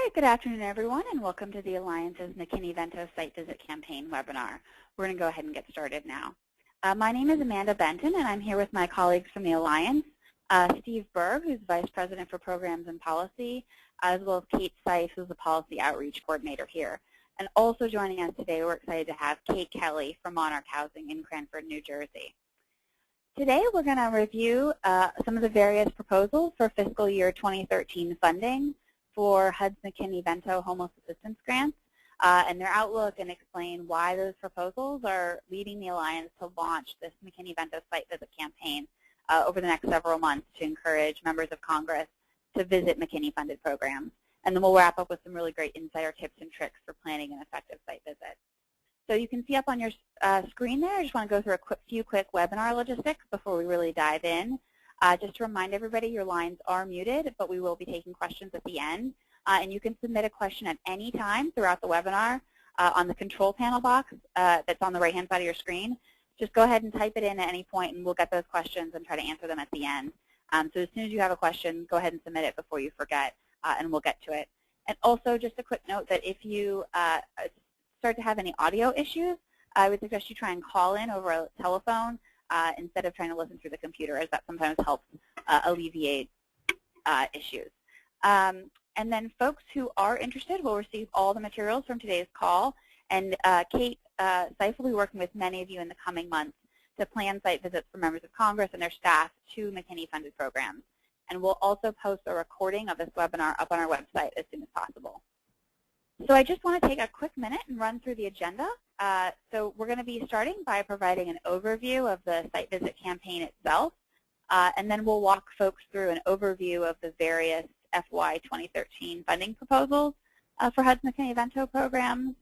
Hi, good afternoon, everyone, and welcome to the Alliance's McKinney-Vento Site Visit Campaign webinar. We're going to go ahead and get started now. My name is Amanda Benton, and I'm here with my colleagues from the Alliance, Steve Berg, who's Vice President for Programs and Policy, as well as Kate Seif, who's the Policy Outreach Coordinator here. And also joining us today, we're excited to have Kate Kelly from Monarch Housing in Cranford, New Jersey. Today, we're going to review some of the various proposals for fiscal year 2013 funding for HUD's McKinney-Vento Homeless Assistance Grants and their outlook, and explain why those proposals are leading the Alliance to launch this McKinney-Vento site visit campaign over the next several months to encourage members of Congress to visit McKinney-funded programs. And then we'll wrap up with some really great insider tips and tricks for planning an effective site visit. So you can see up on your screen there, I just want to go through a few quick webinar logistics before we really dive in. Just to remind everybody, your lines are muted, but we will be taking questions at the end. And you can submit a question at any time throughout the webinar on the control panel box that's on the right-hand side of your screen. Just go ahead and type it in at any point, and we'll get those questions and try to answer them at the end. So as soon as you have a question, go ahead and submit it before you forget, and we'll get to it. And also, just a quick note that if you start to have any audio issues, I would suggest you try and call in over a telephone instead of trying to listen through the computer, as that sometimes helps alleviate issues. And then folks who are interested will receive all the materials from today's call, and Kate Seif will be working with many of you in the coming months to plan site visits for members of Congress and their staff to McKinney-funded programs. And we'll also post a recording of this webinar up on our website as soon as possible. So I just want to take a quick minute and run through the agenda. So we're going to be starting by providing an overview of the site visit campaign itself, and then we'll walk folks through an overview of the various FY 2013 funding proposals for HUD's McKinney-Vento programs.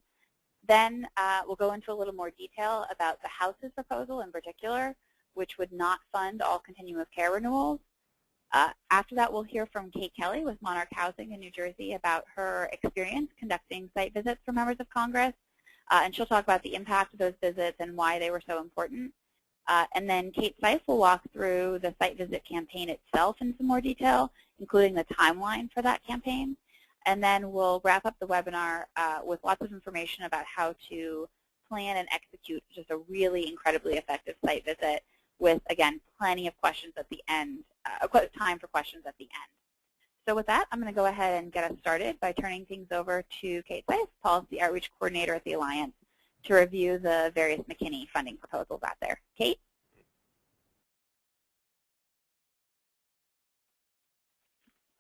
Then we'll go into a little more detail about the House's proposal in particular, which would not fund all continuum of care renewals. After that, we'll hear from Kate Kelly with Monarch Housing in New Jersey about her experience conducting site visits for members of Congress, and she'll talk about the impact of those visits and why they were so important. And then Kate Seif will walk through the site visit campaign itself in some more detail, including the timeline for that campaign. And then we'll wrap up the webinar with lots of information about how to plan and execute just a really incredibly effective site visit with, again, plenty of questions at the end, time for questions at the end. So with that, I'm going to go ahead and get us started by turning things over to Kate Seif, Policy Outreach Coordinator at the Alliance, to review the various McKinney funding proposals out there. Kate?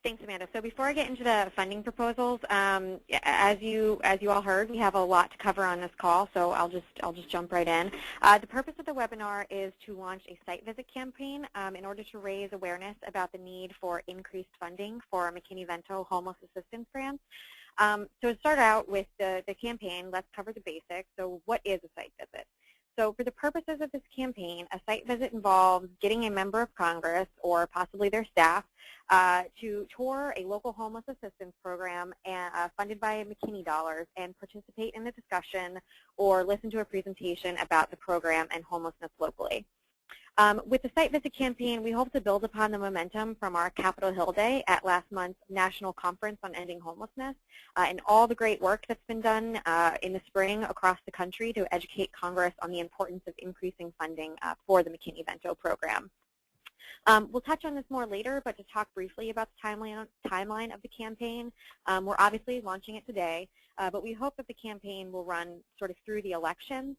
Thanks, Amanda. So before I get into the funding proposals, as you all heard, we have a lot to cover on this call, so I'll just jump right in. The purpose of the webinar is to launch a site visit campaign in order to raise awareness about the need for increased funding for McKinney-Vento homeless assistance grants. So to start out with the campaign, let's cover the basics. So what is a site visit? So for the purposes of this campaign, a site visit involves getting a member of Congress or possibly their staff to tour a local homeless assistance program funded by McKinney dollars and participate in the discussion or listen to a presentation about the program and homelessness locally. With the site visit campaign, we hope to build upon the momentum from our Capitol Hill Day at last month's National Conference on Ending Homelessness and all the great work that's been done in the spring across the country to educate Congress on the importance of increasing funding for the McKinney-Vento program. We'll touch on this more later, but to talk briefly about the timeline of the campaign, we're obviously launching it today, but we hope that the campaign will run sort of through the elections.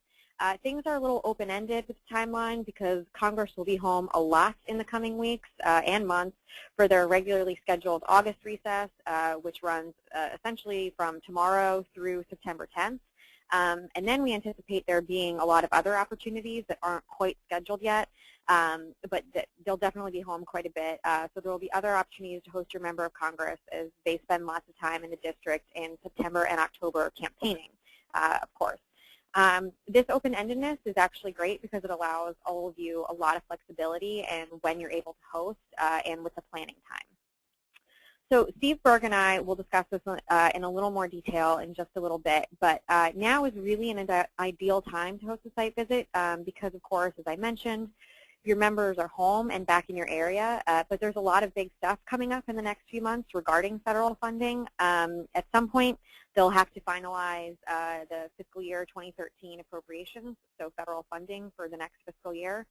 Things are a little open-ended with the timeline because Congress will be home a lot in the coming weeks and months for their regularly scheduled August recess, which runs essentially from tomorrow through September 10th. And then we anticipate there being a lot of other opportunities that aren't quite scheduled yet, but they'll definitely be home quite a bit. So there will be other opportunities to host your member of Congress as they spend lots of time in the district in September and October campaigning, of course. This open-endedness is actually great because it allows all of you a lot of flexibility in when you're able to host and with the planning time. So Steve Berg and I will discuss this in a little more detail in just a little bit, but now is really an ideal time to host a site visit because, of course, as I mentioned, your members are home and back in your area, but there's a lot of big stuff coming up in the next few months regarding federal funding. At some point, they'll have to finalize the fiscal year 2013 appropriations, so federal funding for the next fiscal year,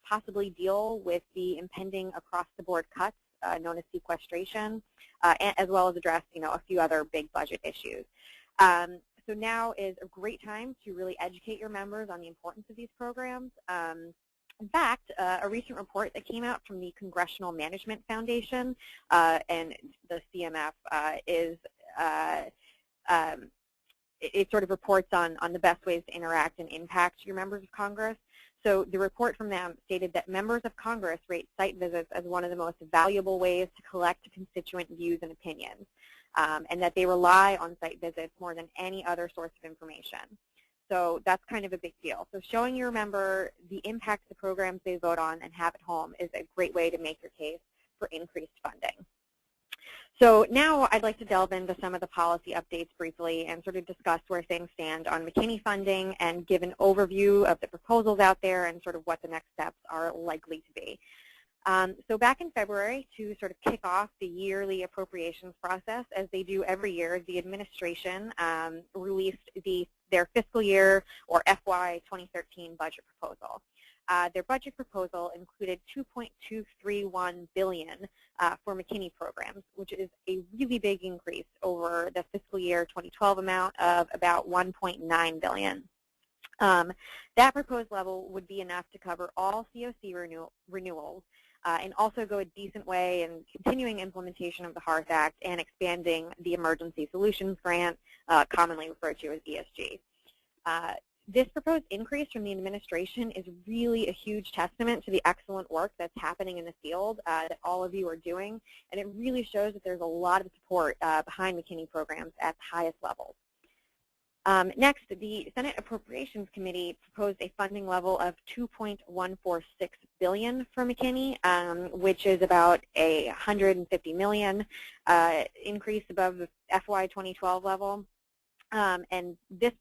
possibly deal with the impending across-the-board cuts known as sequestration, as well as address, a few other big budget issues. So now is a great time to really educate your members on the importance of these programs. In fact, a recent report that came out from the Congressional Management Foundation and the CMF it sort of reports on the best ways to interact and impact your members of Congress. So the report from them stated that members of Congress rate site visits as one of the most valuable ways to collect constituent views and opinions, and that they rely on site visits more than any other source of information. So that's kind of a big deal. So showing your member the impact of the programs they vote on and have at home is a great way to make your case for increased funding. So now I'd like to delve into some of the policy updates briefly and sort of discuss where things stand on McKinney funding and give an overview of the proposals out there and sort of what the next steps are likely to be. So back in February, to sort of kick off the yearly appropriations process, as they do every year, the administration released their fiscal year or FY 2013 budget proposal. Their budget proposal included $2.231 billion for McKinney programs, which is a really big increase over the fiscal year 2012 amount of about $1.9 billion. That proposed level would be enough to cover all COC renewals and also go a decent way in continuing implementation of the HEART Act and expanding the Emergency Solutions Grant, commonly referred to as ESG. This proposed increase from the administration is really a huge testament to the excellent work that's happening in the field that all of you are doing, and it really shows that there's a lot of support behind McKinney programs at the highest levels. Next, the Senate Appropriations Committee proposed a funding level of $2.146 billion for McKinney, which is about a $150 million increase above the FY 2012 level. And the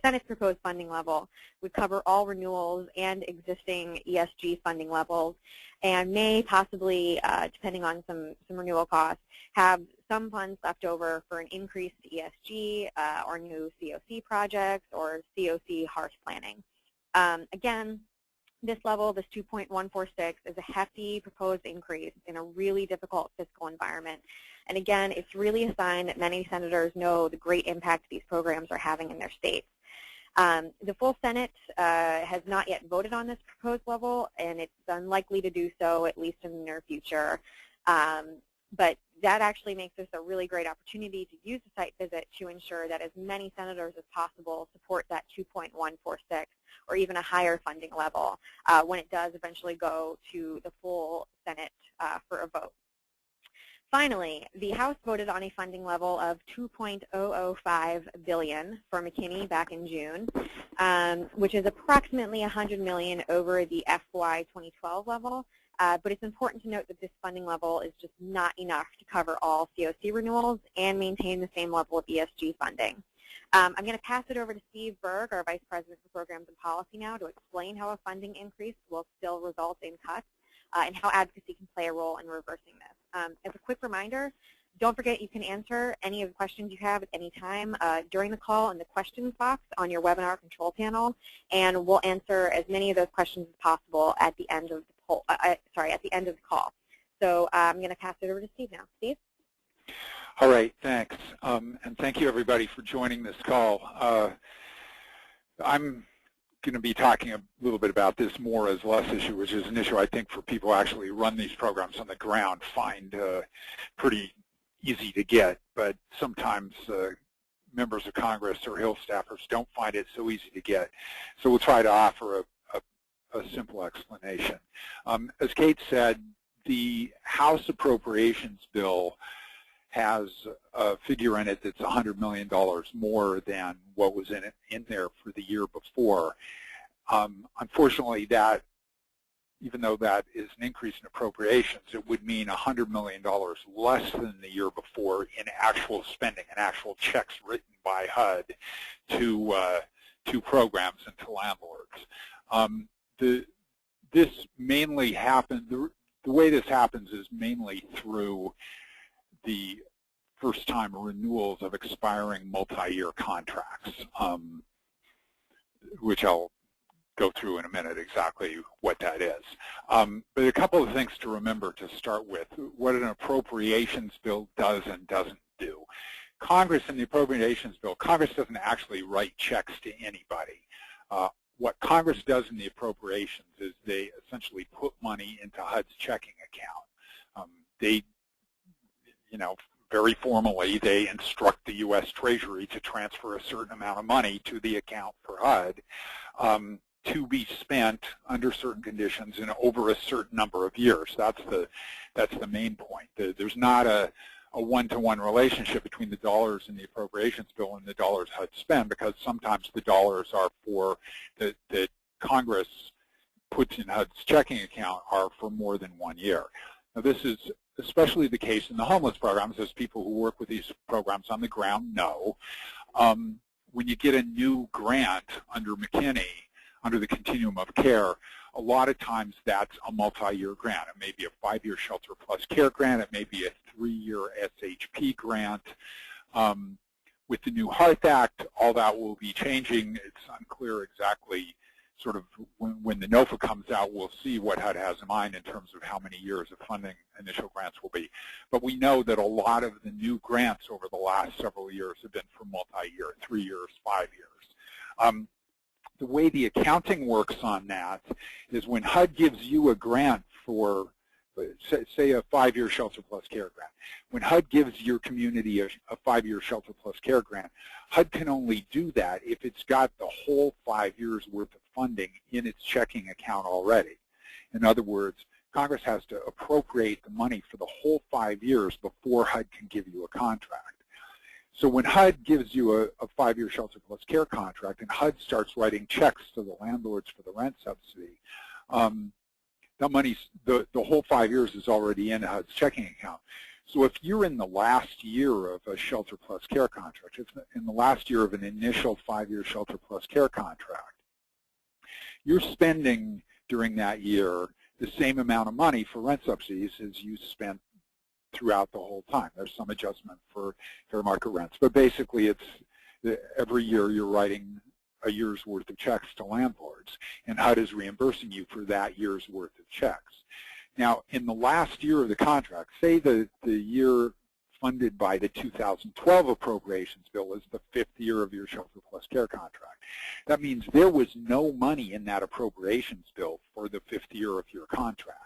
Senate's proposed funding level would cover all renewals and existing ESG funding levels, and may possibly, depending on some renewal costs, have some funds left over for an increase to ESG or new COC projects or COC harsh planning. Again, this level, this 2.146, is a hefty proposed increase in a really difficult fiscal environment. And again, it's really a sign that many senators know the great impact these programs are having in their states. The full Senate has not yet voted on this proposed level, and it's unlikely to do so, at least in the near future. But that actually makes this a really great opportunity to use the site visit to ensure that as many senators as possible support that 2.146 or even a higher funding level when it does eventually go to the full Senate for a vote. Finally, the House voted on a funding level of $2.005 billion for McKinney back in June, which is approximately $100 million over the FY 2012 level. But it's important to note that this funding level is just not enough to cover all COC renewals and maintain the same level of ESG funding. I'm going to pass it over to Steve Berg, our Vice President for Programs and Policy now, to explain how a funding increase will still result in cuts and how advocacy can play a role in reversing this. As a quick reminder, don't forget you can answer any of the questions you have at any time during the call in the questions box on your webinar control panel, and we'll answer as many of those questions as possible at the end of the at the end of the call. So I'm going to pass it over to Steve now. Steve? All right, thanks. And thank you, everybody, for joining this call. I'm going to be talking a little bit about this more as less issue, which is an issue I think for people who actually run these programs on the ground find pretty easy to get, but sometimes members of Congress or Hill staffers don't find it so easy to get. So we'll try to offer a simple explanation. As Kate said, the House Appropriations Bill has a figure in it that's $100 million more than what was in there for the year before. Unfortunately, that, even though that is an increase in appropriations, it would mean $100 million less than the year before in actual spending and actual checks written by HUD to programs and to landlords. this mainly happens, the way this happens is mainly through the first-time renewals of expiring multi-year contracts, which I'll go through in a minute exactly what that is. But a couple of things to remember to start with, what an appropriations bill does and doesn't do. Congress in the appropriations bill, Congress doesn't actually write checks to anybody. What Congress does in the appropriations is they essentially put money into HUD's checking account. They, very formally, they instruct the U.S. Treasury to transfer a certain amount of money to the account for HUD to be spent under certain conditions and over a certain number of years. That's the main point. There's not a one-to-one relationship between the dollars in the appropriations bill and the dollars HUD spend, because sometimes the dollars are for that Congress puts in HUD's checking account are for more than 1 year. Now, this is especially the case in the homeless programs, as people who work with these programs on the ground know. When you get a new grant under McKinney, under the continuum of care, a lot of times that's a multi-year grant. It may be a 5-year shelter plus care grant. It may be a 3-year SHP grant. With the new HEART Act, all that will be changing. It's unclear exactly sort of when the NOFA comes out, we'll see what HUD has in mind in terms of how many years of funding initial grants will be. But we know that a lot of the new grants over the last several years have been for multi-year, 3 years, 5 years. The way the accounting works on that is when HUD gives you a grant for, say a 5-year shelter plus care grant. When HUD gives your community a 5-year shelter plus care grant, HUD can only do that if it's got the whole 5 years worth of funding in its checking account already. In other words, Congress has to appropriate the money for the whole 5 years before HUD can give you a contract. So when HUD gives you a 5-year shelter plus care contract and HUD starts writing checks to the landlords for the rent subsidy, that money's, the whole 5 years is already in HUD's checking account. So if you're in the last year of a shelter plus care contract, if in the last year of an initial 5-year shelter plus care contract, you're spending during that year the same amount of money for rent subsidies as you spent throughout the whole time. There's some adjustment for fair market rents, but basically it's every year you're writing a year's worth of checks to landlords, and HUD is reimbursing you for that year's worth of checks. Now, in the last year of the contract, say the year funded by the 2012 appropriations bill is the 5th year of your shelter plus care contract. That means there was no money in that appropriations bill for the 5th year of your contract,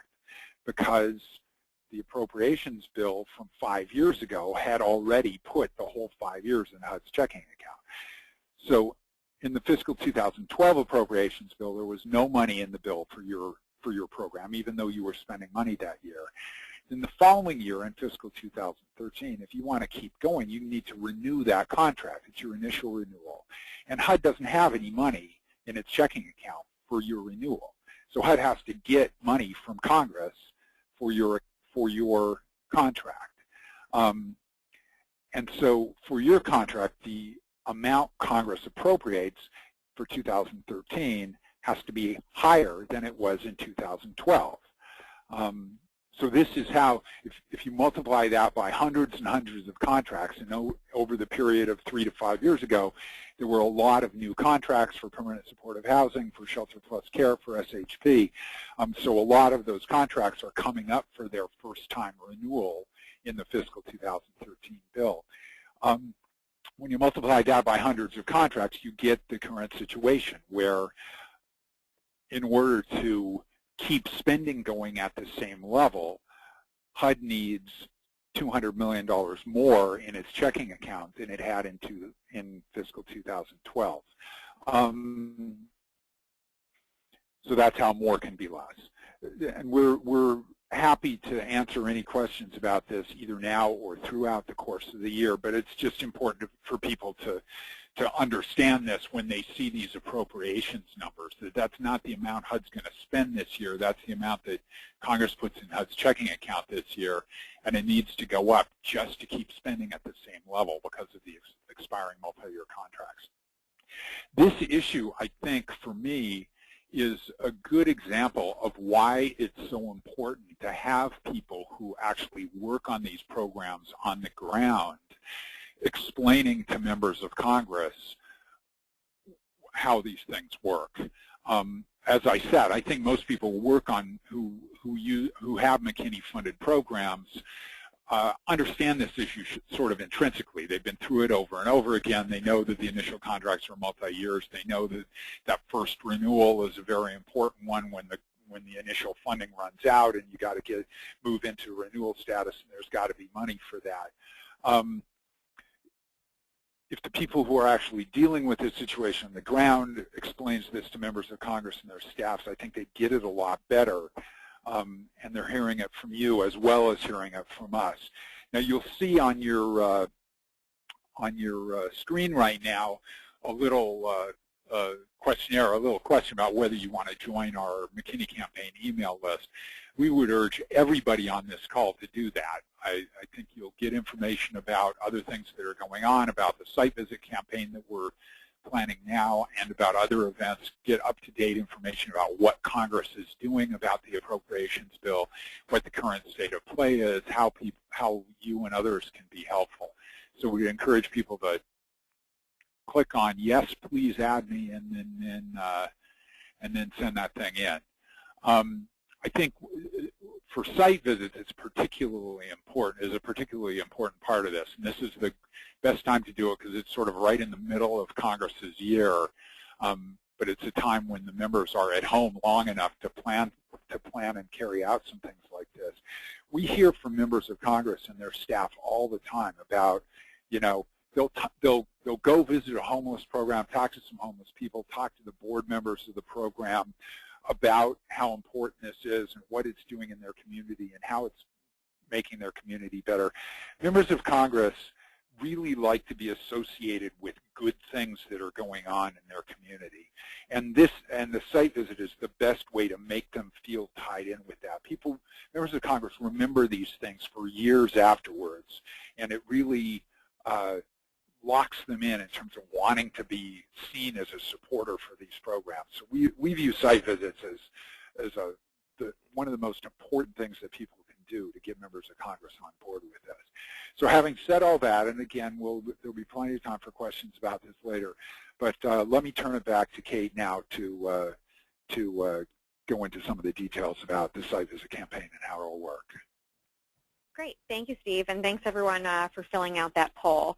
because the appropriations bill from 5 years ago had already put the whole 5 years in HUD's checking account. So in the fiscal 2012 appropriations bill, there was no money in the bill for your program, even though you were spending money that year. In the following year, in fiscal 2013, if you want to keep going, you need to renew that contract. It's your initial renewal. And HUD doesn't have any money in its checking account for your renewal. So HUD has to get money from Congress for your contract. And so for your contract, the amount Congress appropriates for 2013 has to be higher than it was in 2012. So this is how, if you multiply that by hundreds and hundreds of contracts, and over the period of 3 to 5 years ago, there were a lot of new contracts for permanent supportive housing, for shelter plus care, for SHP. So a lot of those contracts are coming up for their first time renewal in the fiscal 2013 bill. When you multiply that by hundreds of contracts, you get the current situation where, in order to keep spending going at the same level, HUD needs $200 million more in its checking account than it had in fiscal 2012. So that's how more can be less. And we're happy to answer any questions about this either now or throughout the course of the year, but it's just important for people to understand this when they see these appropriations numbers, that that's not the amount HUD's going to spend this year, that's the amount that Congress puts in HUD's checking account this year, and it needs to go up just to keep spending at the same level because of the expiring multi-year contracts. This issue, I think, for me, is a good example of why it's so important to have people who actually work on these programs on the ground explaining to members of Congress how these things work. As I said, I think most people work on who have McKinney-funded programs understand this issue sort of intrinsically. They've been through it over and over again. They know that the initial contracts are multi-years. They know that that first renewal is a very important one when the initial funding runs out and you got to move into renewal status, and there's got to be money for that. If the people who are actually dealing with this situation on the ground explains this to members of Congress and their staffs, I think they get it a lot better. And they're hearing it from you as well as hearing it from us. Now you'll see on your screen right now a little questionnaire, a little question about whether you want to join our McKinney campaign email list. We would urge everybody on this call to do that. I think you'll get information about other things that are going on, about the site visit campaign that we're planning now, and about other events. Get up-to-date information about what Congress is doing about the appropriations bill, what the current state of play is, how you and others can be helpful. So we encourage people to click on yes, please add me, and then send that thing in. I think for site visits, it's particularly important, is a particularly important part of this. And this is the best time to do it because it's sort of right in the middle of Congress's year. But it's a time when the members are at home long enough to plan and carry out some things like this. We hear from members of Congress and their staff all the time about, you know, they'll go visit a homeless program, talk to some homeless people, talk to the board members of the program about how important this is and what it's doing in their community and how it's making their community better. Members of Congress really like to be associated with good things that are going on in their community. And the site visit is the best way to make them feel tied in with that. Members of Congress remember these things for years afterwards, and it really locks them in terms of wanting to be seen as a supporter for these programs. So we view site visits as one of the most important things that people can do to get members of Congress on board with this. So having said all that, and again, there'll be plenty of time for questions about this later, but let me turn it back to Kate now to go into some of the details about the site visit campaign and how it will work. Great. Thank you, Steve, and thanks, everyone, for filling out that poll.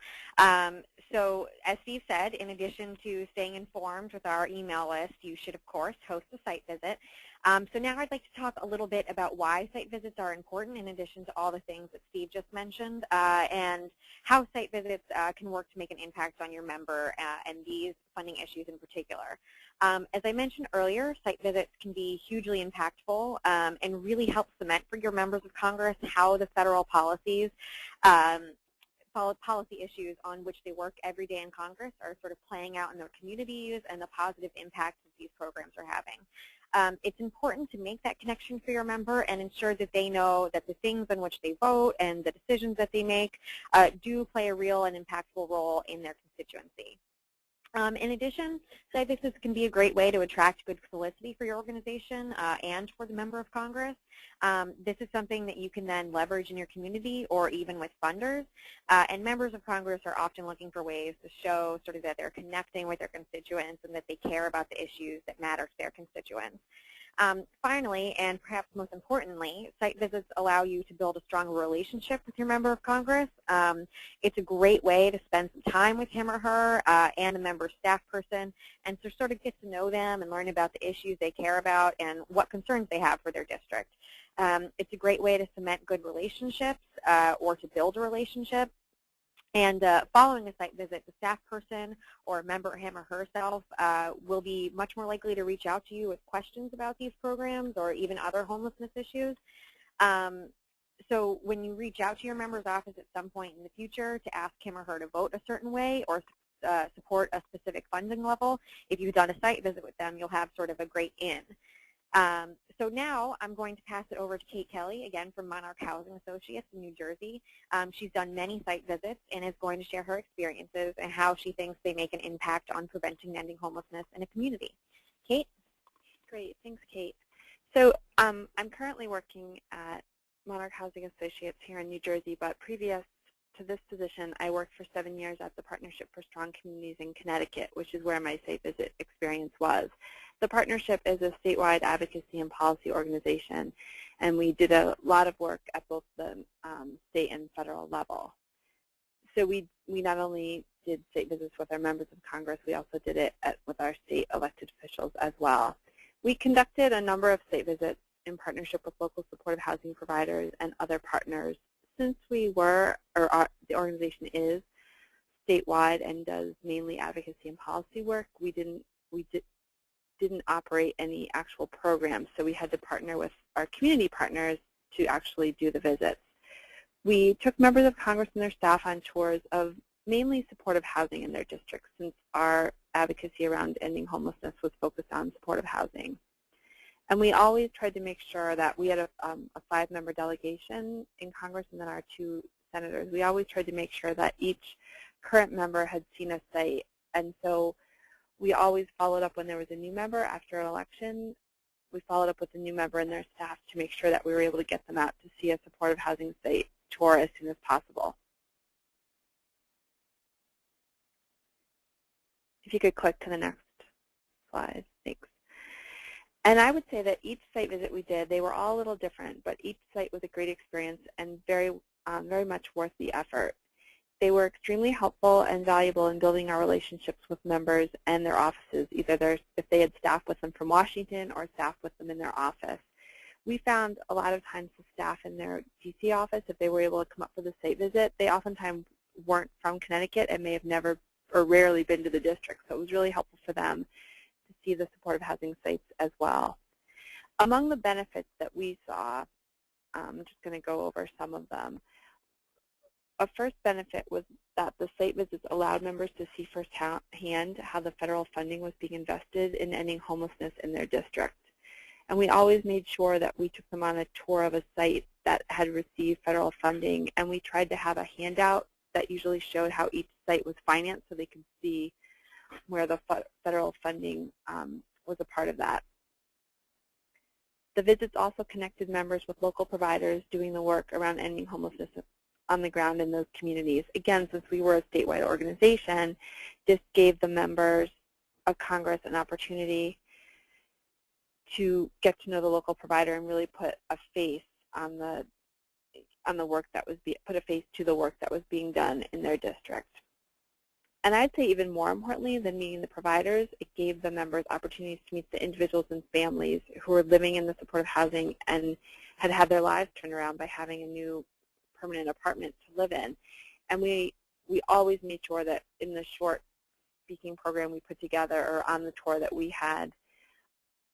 So as Steve said, in addition to staying informed with our email list, you should, of course, host a site visit. So now I'd like to talk a little bit about why site visits are important in addition to all the things that Steve just mentioned, and how site visits can work to make an impact on your member and these funding issues in particular. As I mentioned earlier, site visits can be hugely impactful and really help cement for your members of Congress how the federal policies, policy issues on which they work every day in Congress are sort of playing out in their communities and the positive impact that these programs are having. It's important to make that connection for your member and ensure that they know that the things on which they vote and the decisions that they make do play a real and impactful role in their constituency. In addition, site visits can be a great way to attract good publicity for your organization and for the member of Congress. This is something that you can then leverage in your community or even with funders. And members of Congress are often looking for ways to show sort of that they're connecting with their constituents and that they care about the issues that matter to their constituents. Finally, and perhaps most importantly, site visits allow you to build a strong relationship with your member of Congress. It's a great way to spend some time with him or her and a member staff person and to sort of get to know them and learn about the issues they care about and what concerns they have for their district. It's a great way to cement good relationships or to build a relationship. And following a site visit, the staff person or a member, him or herself, will be much more likely to reach out to you with questions about these programs or even other homelessness issues. So when you reach out to your member's office at some point in the future to ask him or her to vote a certain way or support a specific funding level, if you've done a site visit with them, you'll have sort of a great in. So now I'm going to pass it over to Kate Kelly, again from Monarch Housing Associates in New Jersey. She's done many site visits and is going to share her experiences and how she thinks they make an impact on preventing and ending homelessness in a community. Kate? Great. Thanks, Kate. So I'm currently working at Monarch Housing Associates here in New Jersey, but previous to this position, I worked for 7 years at the Partnership for Strong Communities in Connecticut, which is where my site visit experience was. The partnership is a statewide advocacy and policy organization, and we did a lot of work at both the state and federal level. So we not only did state visits with our members of Congress, we also did it with our state elected officials as well. We conducted a number of state visits in partnership with local supportive housing providers and other partners. Since we were, or the organization is, statewide and does mainly advocacy and policy work, we didn't operate any actual programs, so we had to partner with our community partners to actually do the visits. We took members of Congress and their staff on tours of mainly supportive housing in their districts, since our advocacy around ending homelessness was focused on supportive housing. And we always tried to make sure that we had a 5-member delegation in Congress and then our 2 senators. We always tried to make sure that each current member had seen a site. And so we always followed up when there was a new member after an election. We followed up with the new member and their staff to make sure that we were able to get them out to see a supportive housing site tour as soon as possible. If you could click to the next slide, thanks. And I would say that each site visit we did, they were all a little different, but each site was a great experience and very much worth the effort. They were extremely helpful and valuable in building our relationships with members and their offices, either if they had staff with them from Washington or staff with them in their office. We found a lot of times the staff in their DC office, if they were able to come up for the site visit, they oftentimes weren't from Connecticut and may have never or rarely been to the district, so it was really helpful for them to see the supportive housing sites as well. Among the benefits that we saw, I'm just going to go over some of them. A first benefit was that the site visits allowed members to see firsthand how the federal funding was being invested in ending homelessness in their district. And we always made sure that we took them on a tour of a site that had received federal funding, and we tried to have a handout that usually showed how each site was financed so they could see where the federal funding was a part of that. The visits also connected members with local providers doing the work around ending homelessness on the ground in those communities. Again, since we were a statewide organization, this gave the members of Congress an opportunity to get to know the local provider and really put a face on the work that was put a face to the work that was being done in their district. And I'd say even more importantly than meeting the providers, it gave the members opportunities to meet the individuals and families who were living in the supportive housing and had had their lives turned around by having a new permanent apartment to live in. And we always made sure that in the short speaking program we put together or on the tour that we had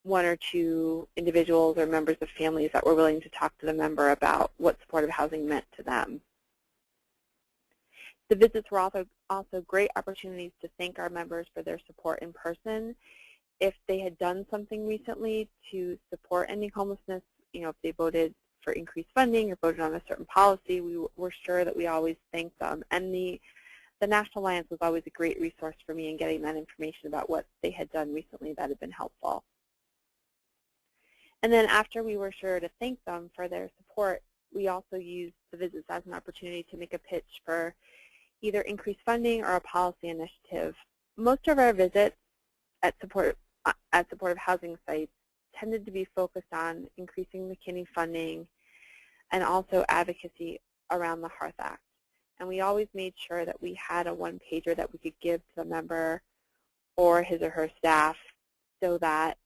1 or 2 individuals or members of families that were willing to talk to the member about what supportive housing meant to them. The visits were also great opportunities to thank our members for their support in person. If they had done something recently to support ending homelessness, if they voted for increased funding or voted on a certain policy, we were sure that we always thanked them. And the National Alliance was always a great resource for me in getting that information about what they had done recently that had been helpful. And then after we were sure to thank them for their support, we also used the visits as an opportunity to make a pitch for either increased funding or a policy initiative. Most of our visits at supportive housing sites tended to be focused on increasing McKinney funding and also advocacy around the Hearth Act. And we always made sure that we had a one-pager that we could give to the member or his or her staff so that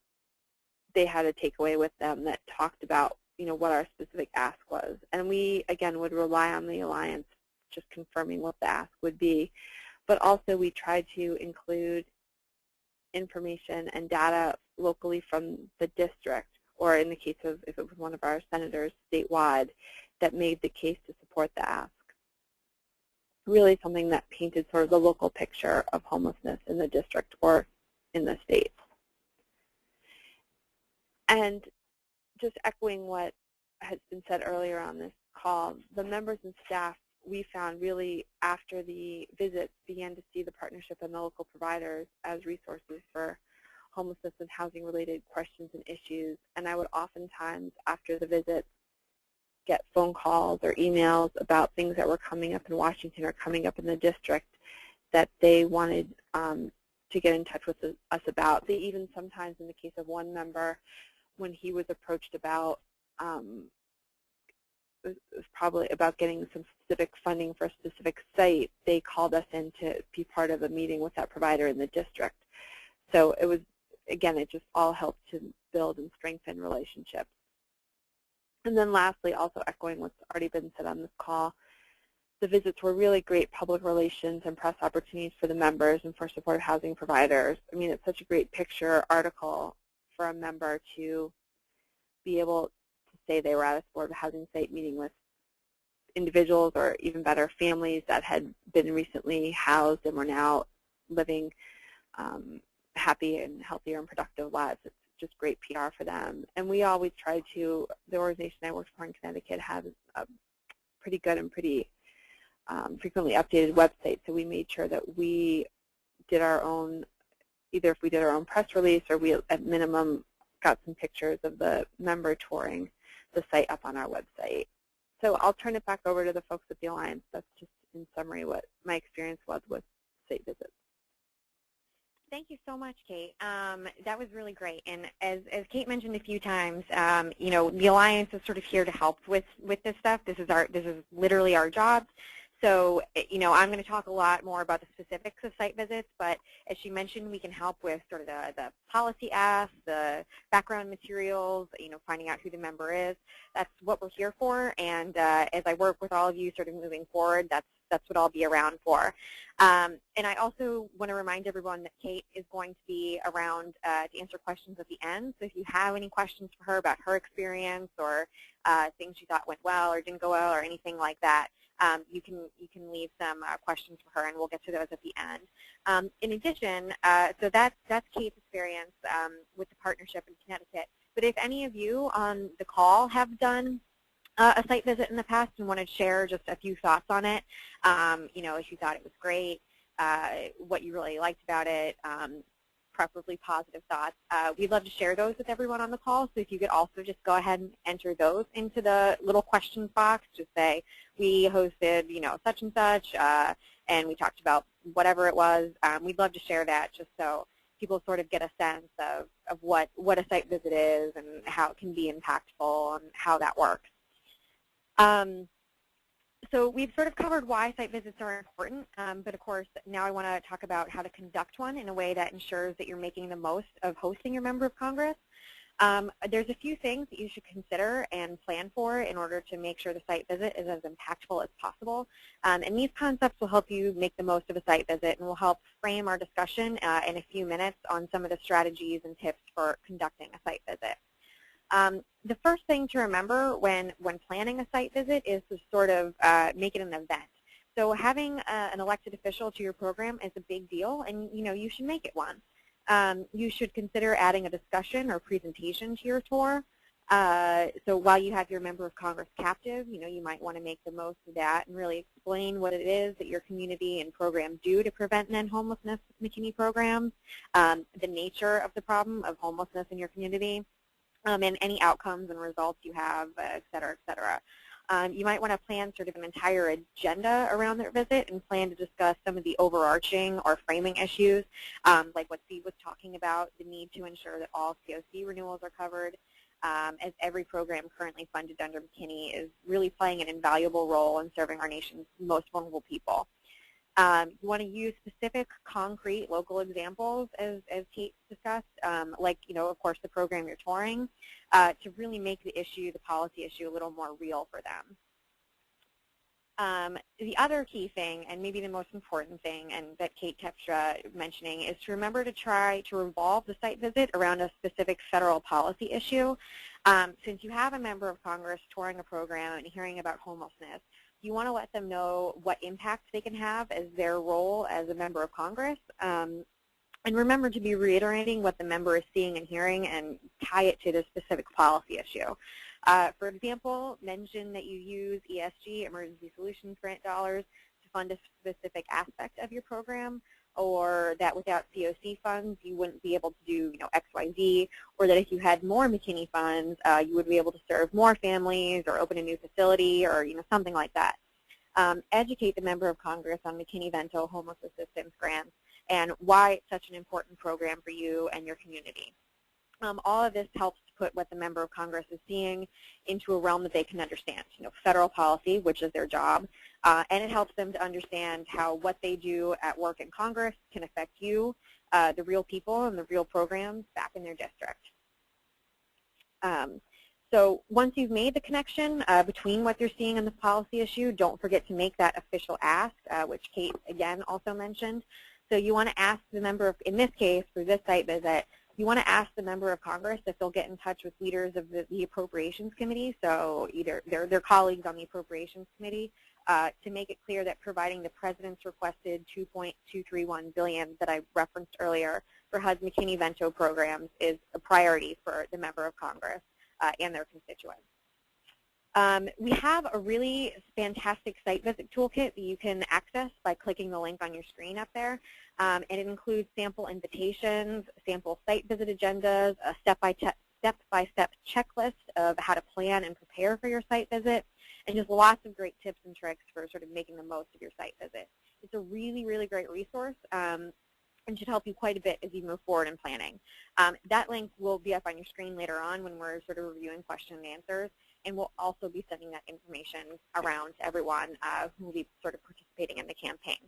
they had a takeaway with them that talked about, what our specific ask was. And we, again, would rely on the Alliance just confirming what the ask would be. But also we tried to include information and data locally from the district, or in the case of if it was one of our senators statewide, that made the case to support the ask. Really something that painted sort of the local picture of homelessness in the district or in the state. And just echoing what has been said earlier on this call, the members and staff we found really after the visits began to see the partnership and the local providers as resources for homelessness and housing-related questions and issues. And I would oftentimes, after the visit, get phone calls or emails about things that were coming up in Washington or coming up in the district that they wanted to get in touch with us about. They even sometimes, in the case of one member, when he was approached about it was probably about getting some specific funding for a specific site, they called us in to be part of a meeting with that provider in the district. So it was, again, it just all helped to build and strengthen relationships. And then lastly, also echoing what's already been said on this call, the visits were really great public relations and press opportunities for the members and for supportive housing providers. I mean, it's such a great picture article for a member to be able to say they were at a supportive housing site meeting with individuals, or even better, families that had been recently housed and were now living happy and healthier and productive lives. It's just great PR for them. And we always try to, the organization I worked for in Connecticut has a pretty good and pretty frequently updated website, so we made sure that we did our own, either if we did our own press release or we at minimum got some pictures of the member touring the site up on our website. So I'll turn it back over to the folks at the Alliance. That's just in summary what my experience was with site visits. Thank you so much, Kate. That was really great. And as Kate mentioned a few times, you know, the Alliance is sort of here to help with this stuff. This is literally our job. So, you know, I'm going to talk a lot more about the specifics of site visits, but as she mentioned, we can help with sort of the policy asks, the background materials, you know, finding out who the member is. That's what we're here for, and as I work with all of you sort of moving forward, that's what I'll be around for. And I also want to remind everyone that Kate is going to be around to answer questions at the end. So if you have any questions for her about her experience or things she thought went well or didn't go well or anything like that, you can leave some questions for her, and we'll get to those at the end. In addition, so that's Kate's experience with the partnership in Connecticut. But if any of you on the call have done a site visit in the past and want to share just a few thoughts on it, you know, if you thought it was great, what you really liked about it, preferably positive thoughts, we'd love to share those with everyone on the call. So if you could also just go ahead and enter those into the little questions box, just say, we hosted, you know, such and such, and we talked about whatever it was. We'd love to share that just so people sort of get a sense of what a site visit is and how it can be impactful and how that works. So we've sort of covered why site visits are important, but of course now I want to talk about how to conduct one in a way that ensures that you're making the most of hosting your member of Congress. There's a few things that you should consider and plan for in order to make sure the site visit is as impactful as possible. And these concepts will help you make the most of a site visit and will help frame our discussion in a few minutes on some of the strategies and tips for conducting a site visit. The first thing to remember when planning a site visit is to sort of make it an event. So having an elected official to your program is a big deal, and you know you should make it one. You should consider adding a discussion or presentation to your tour. So while you have your member of Congress captive, you know, you might want to make the most of that and really explain what it is that your community and program do to prevent and end homelessness with McKinney programs, the nature of the problem of homelessness in your community, and any outcomes and results you have, et cetera, et cetera. You might want to plan sort of an entire agenda around their visit and plan to discuss some of the overarching or framing issues, like what Steve was talking about, the need to ensure that all COC renewals are covered, as every program currently funded under McKinney is really playing an invaluable role in serving our nation's most vulnerable people. You want to use specific, concrete, local examples, as Kate discussed, like, you know, of course, the program you're touring, to really make the issue, the policy issue, a little more real for them. The other key thing, and maybe the most important thing, and that Kate kept mentioning, is to remember to try to revolve the site visit around a specific federal policy issue. Since you have a member of Congress touring a program and hearing about homelessness, you want to let them know what impact they can have as their role as a member of Congress. And remember to be reiterating what the member is seeing and hearing and tie it to the specific policy issue. For example, mention that you use ESG, Emergency Solutions Grant dollars, to fund a specific aspect of your program, or that without COC funds you wouldn't be able to do X, Y, Z, or that if you had more McKinney funds you would be able to serve more families or open a new facility or something like that. Educate the member of Congress on McKinney-Vento homeless assistance grants and why it's such an important program for you and your community. All of this helps to put what the member of Congress is seeing into a realm that they can understand, federal policy, which is their job, and it helps them to understand how what they do at work in Congress can affect you, the real people and the real programs back in their district. So once you've made the connection between what you're seeing and the policy issue, don't forget to make that official ask, which Kate, again, also mentioned. So you want to ask the member of, in this case, for this site visit, you want to ask the member of Congress if they'll get in touch with leaders of the Appropriations Committee, so either their colleagues on the Appropriations Committee, to make it clear that providing the President's requested $2.231 billion that I referenced earlier for HUD's McKinney-Vento programs is a priority for the member of Congress and their constituents. We have a really fantastic site visit toolkit that you can access by clicking the link on your screen up there. And it includes sample invitations, sample site visit agendas, a step-by-step checklist of how to plan and prepare for your site visit, and just lots of great tips and tricks for sort of making the most of your site visit. It's a really, really great resource and should help you quite a bit as you move forward in planning. That link will be up on your screen later on when we're sort of reviewing question and answers, and we'll also be sending that information around to everyone who will be sort of participating in the campaign.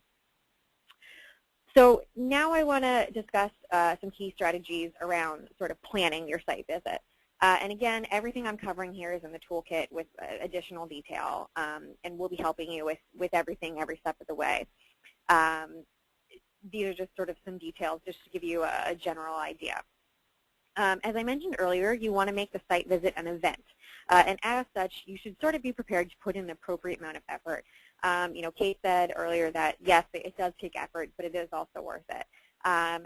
So now I want to discuss some key strategies around sort of planning your site visit. And again, everything I'm covering here is in the toolkit with additional detail, and we'll be helping you with everything every step of the way. These are just sort of some details just to give you a general idea. As I mentioned earlier, you want to make the site visit an event. And as such, you should sort of be prepared to put in the appropriate amount of effort. Kate said earlier that, yes, it does take effort, but it is also worth it.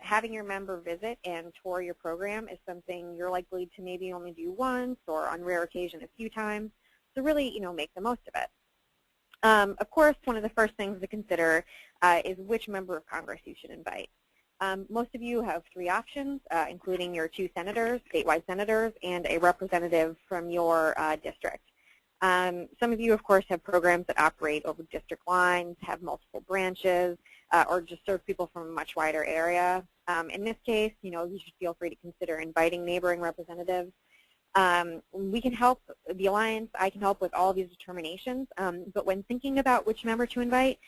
Having your member visit and tour your program is something you're likely to maybe only do once or on rare occasion a few times. So really, make the most of it. Of course, one of the first things to consider is which member of Congress you should invite. Most of you have 3 options, including your 2 senators, statewide senators, and a representative from your district. Some of you, of course, have programs that operate over district lines, have multiple branches, or just serve people from a much wider area. In this case, you should feel free to consider inviting neighboring representatives. We can help, the Alliance, I can help with all of these determinations, but when thinking about which member to invite,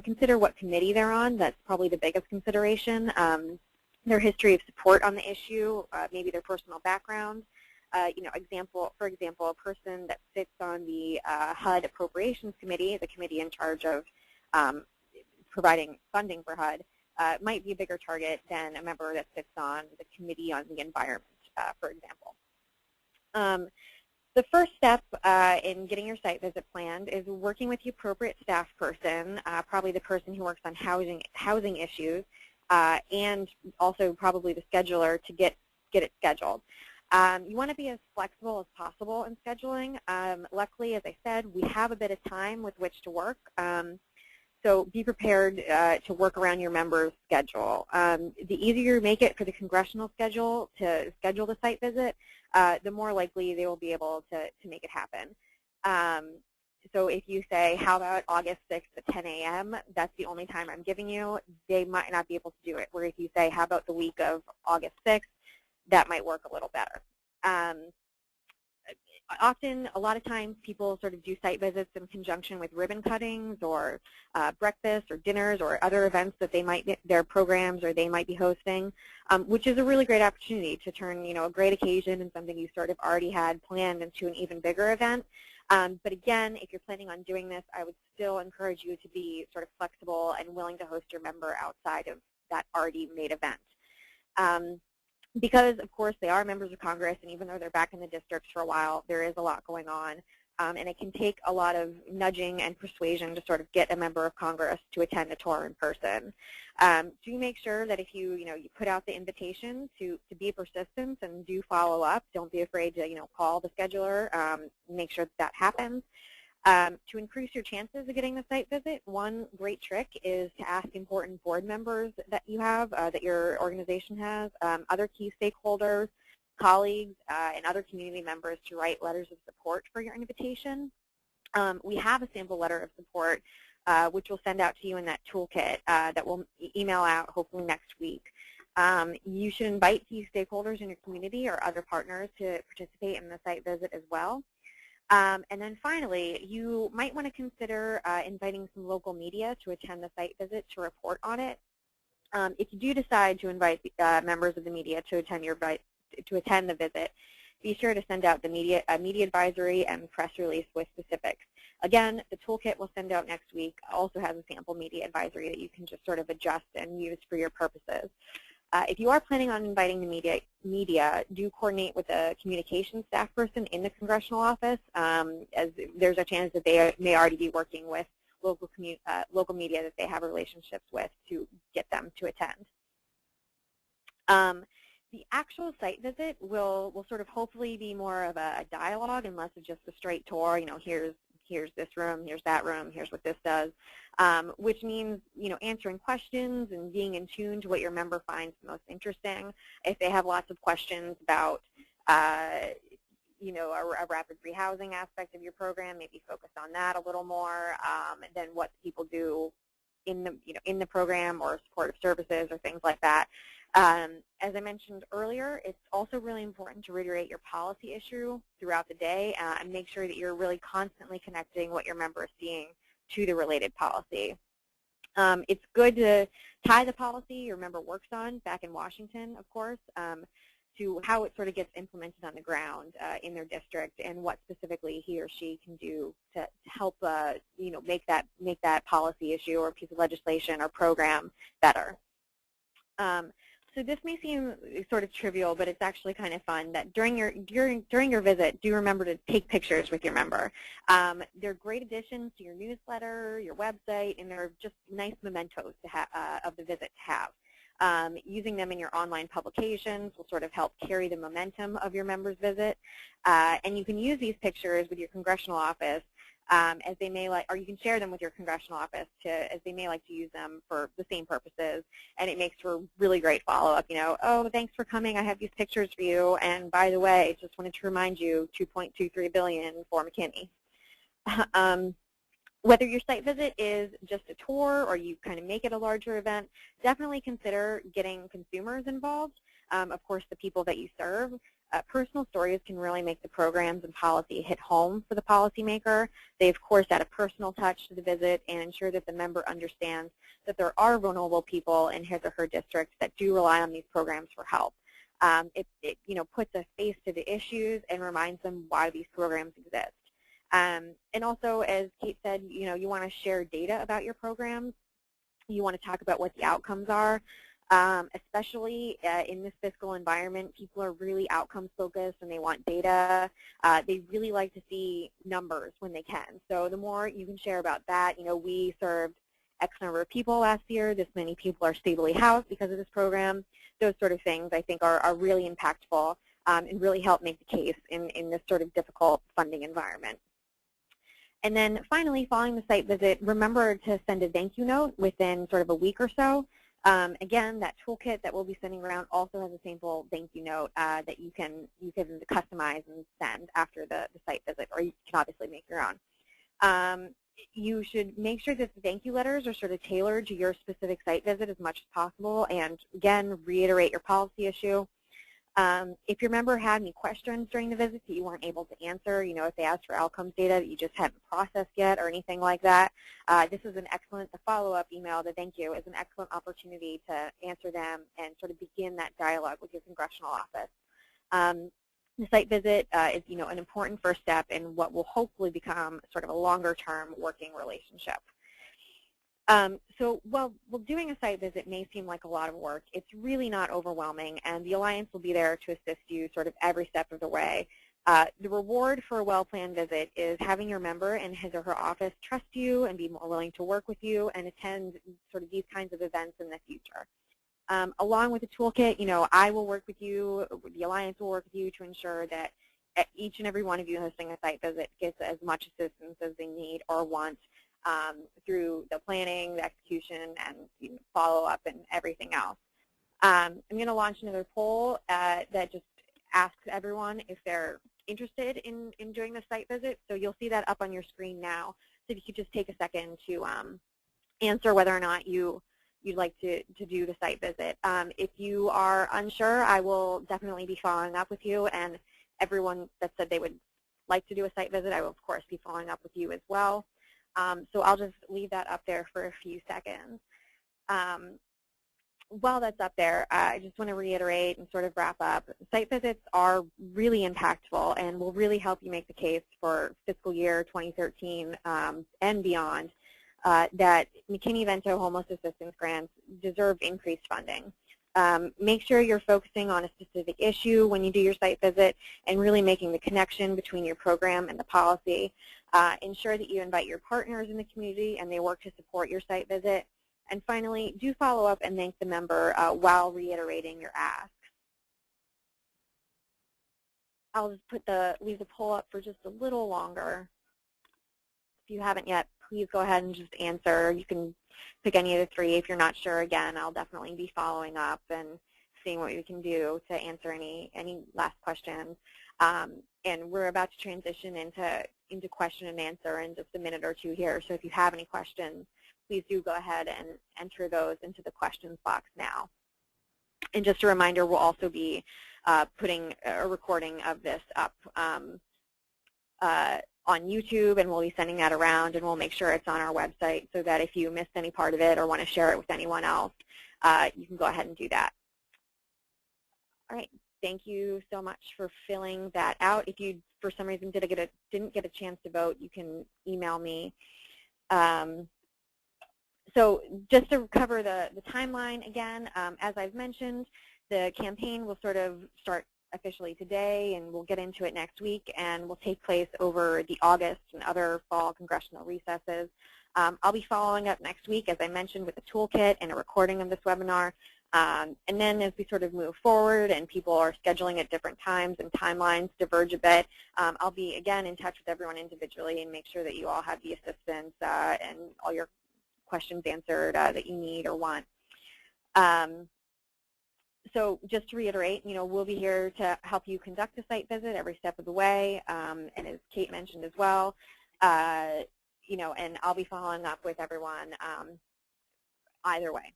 consider what committee they're on. That's probably the biggest consideration. Their history of support on the issue, maybe their personal background. For example, a person that sits on the HUD Appropriations Committee, the committee in charge of providing funding for HUD, might be a bigger target than a member that sits on the Committee on the Environment, for example. The first step in getting your site visit planned is working with the appropriate staff person, probably the person who works on housing issues, and also probably the scheduler to get it scheduled. You want to be as flexible as possible in scheduling. Luckily, as I said, we have a bit of time with which to work. So be prepared to work around your member's schedule. The easier you make it for the congressional schedule to schedule the site visit, the more likely they will be able to make it happen. So if you say, how about August 6th at 10 a.m., that's the only time I'm giving you, they might not be able to do it. Where if you say, how about the week of August 6th, that might work a little better. Often, a lot of times, people sort of do site visits in conjunction with ribbon cuttings or breakfast or dinners or other events that they might, their programs or they might be hosting, which is a really great opportunity to turn, a great occasion and something you sort of already had planned into an even bigger event. But again, if you're planning on doing this, I would still encourage you to be sort of flexible and willing to host your member outside of that already made event. Because, of course, they are members of Congress, and even though they're back in the districts for a while, there is a lot going on. And it can take a lot of nudging and persuasion to sort of get a member of Congress to attend a tour in person. Do make sure that if you put out the invitation to be persistent and do follow up. Don't be afraid to, call the scheduler, make sure that happens. To increase your chances of getting the site visit, one great trick is to ask important board members that you have, that your organization has, other key stakeholders, colleagues, and other community members to write letters of support for your invitation. We have a sample letter of support, which we'll send out to you in that toolkit that we'll email out hopefully next week. You should invite key stakeholders in your community or other partners to participate in the site visit as well. And then finally, you might want to consider inviting some local media to attend the site visit to report on it. If you do decide to invite members of the media to attend the visit, be sure to send out the media advisory and press release with specifics. Again, the toolkit we'll send out next week also has a sample media advisory that you can just sort of adjust and use for your purposes. If you are planning on inviting the media, do coordinate with a communications staff person in the congressional office, as there's a chance that they may already be working with local media that they have relationships with to get them to attend. The actual site visit will sort of hopefully be more of a dialogue and less of just a straight tour. You know, here's this room, here's that room, here's what this does, which means, you know, answering questions and being in tune to what your member finds most interesting. If they have lots of questions about, you know, a rapid rehousing aspect of your program, maybe focus on that a little more than what people do in the program or supportive services or things like that. As I mentioned earlier, it's also really important to reiterate your policy issue throughout the day and make sure that you're really constantly connecting what your member is seeing to the related policy. It's good to tie the policy your member works on back in Washington, of course, to how it sort of gets implemented on the ground in their district and what specifically he or she can do to help you know, make that policy issue or piece of legislation or program better. So this may seem sort of trivial, but it's actually kind of fun that during your visit, do remember to take pictures with your member. They're great additions to your newsletter, your website, and they're just nice mementos of the visit to have. Using them in your online publications will sort of help carry the momentum of your member's visit. And you can use these pictures with your congressional office as they may like, or you can share them with your congressional office as they may like to use them for the same purposes, and it makes for really great follow-up. You know, oh, thanks for coming. I have these pictures for you, and by the way, just wanted to remind you, $2.23 billion for McKinney. Whether your site visit is just a tour or you kind of make it a larger event, definitely consider getting consumers involved. Of course, the people that you serve. Personal stories can really make the programs and policy hit home for the policymaker. They, of course, add a personal touch to the visit and ensure that the member understands that there are vulnerable people in his or her district that do rely on these programs for help. It you know, puts a face to the issues and reminds them why these programs exist. And also, as Kate said, you know, you want to share data about your programs. You want to talk about what the outcomes are. Especially in this fiscal environment, people are really outcomes focused and they want data. They really like to see numbers when they can. So the more you can share about that, you know, we served X number of people last year, this many people are stably housed because of this program. Those sort of things I think are really impactful and really help make the case in this sort of difficult funding environment. And then finally, following the site visit, remember to send a thank you note within sort of a week or so. Again, that toolkit that we'll be sending around also has a sample thank you note that you can customize and send after the site visit, or you can obviously make your own. You should make sure that the thank you letters are sort of tailored to your specific site visit as much as possible, and again, reiterate your policy issue. If your member had any questions during the visit that you weren't able to answer, you know, if they asked for outcomes data that you just hadn't processed yet or anything like that, this is an excellent, the follow-up email, the thank you, is an excellent opportunity to answer them and sort of begin that dialogue with your congressional office. The site visit is, you know, an important first step in what will hopefully become sort of a longer-term working relationship. So while doing a site visit may seem like a lot of work, it's really not overwhelming, and the Alliance will be there to assist you sort of every step of the way. The reward for a well-planned visit is having your member and his or her office trust you and be more willing to work with you and attend sort of these kinds of events in the future. Along with the toolkit, you know, I will work with you, the Alliance will work with you to ensure that each and every one of you hosting a site visit gets as much assistance as they need or want through the planning, the execution, and follow-up and everything else. I'm going to launch another poll that just asks everyone if they're interested in doing the site visit. So you'll see that up on your screen now. So if you could just take a second to answer whether or not you'd like to do the site visit. If you are unsure, I will definitely be following up with you, and everyone that said they would like to do a site visit, I will of course be following up with you as well. So I'll just leave that up there for a few seconds. While that's up there, I just want to reiterate and sort of wrap up. Site visits are really impactful and will really help you make the case for fiscal year 2013 and beyond that McKinney-Vento homeless assistance grants deserve increased funding. Make sure you're focusing on a specific issue when you do your site visit and really making the connection between your program and the policy. Ensure that you invite your partners in the community and they work to support your site visit. And finally, do follow up and thank the member while reiterating your ask. I'll just leave the poll up for just a little longer. If you haven't yet, please go ahead and just answer. You can pick any of the three. If you're not sure, again, I'll definitely be following up and seeing what we can do to answer any last questions. And we're about to transition into question and answer in just a minute or two here. So if you have any questions, please do go ahead and enter those into the questions box now. And just a reminder, we'll also be putting a recording of this up on YouTube, and we'll be sending that around, and we'll make sure it's on our website so that if you missed any part of it or want to share it with anyone else, you can go ahead and do that. All right, thank you so much for filling that out. If you, for some reason, didn't get a chance to vote, you can email me. So just to cover the timeline again, as I've mentioned, the campaign will sort of start officially today, and we'll get into it next week, and will take place over the August and other fall congressional recesses. I'll be following up next week, as I mentioned, with a toolkit and a recording of this webinar. And then as we sort of move forward and people are scheduling at different times and timelines diverge a bit, I'll be, again, in touch with everyone individually and make sure that you all have the assistance and all your questions answered that you need or want. So just to reiterate, we'll be here to help you conduct a site visit every step of the way, and as Kate mentioned as well, and I'll be following up with everyone either way.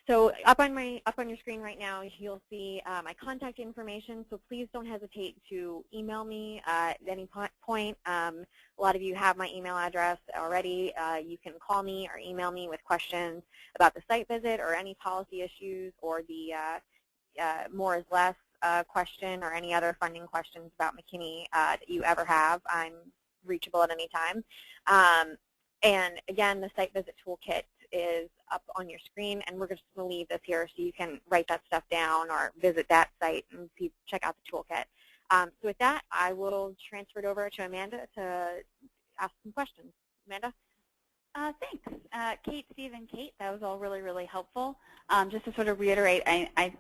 So up on your screen right now, you'll see my contact information. So please don't hesitate to email me at any point. A lot of you have my email address already. You can call me or email me with questions about the site visit or any policy issues or the more is less question or any other funding questions about McKinney that you ever have. I'm reachable at any time. And again, the site visit toolkit is up on your screen, and we're just going to leave this here so you can write that stuff down or visit that site and check out the toolkit. So with that, I will transfer it over to Amanda to ask some questions. Amanda? Thanks. Kate, Steve, and Kate, that was all really, really helpful. Just to sort of reiterate,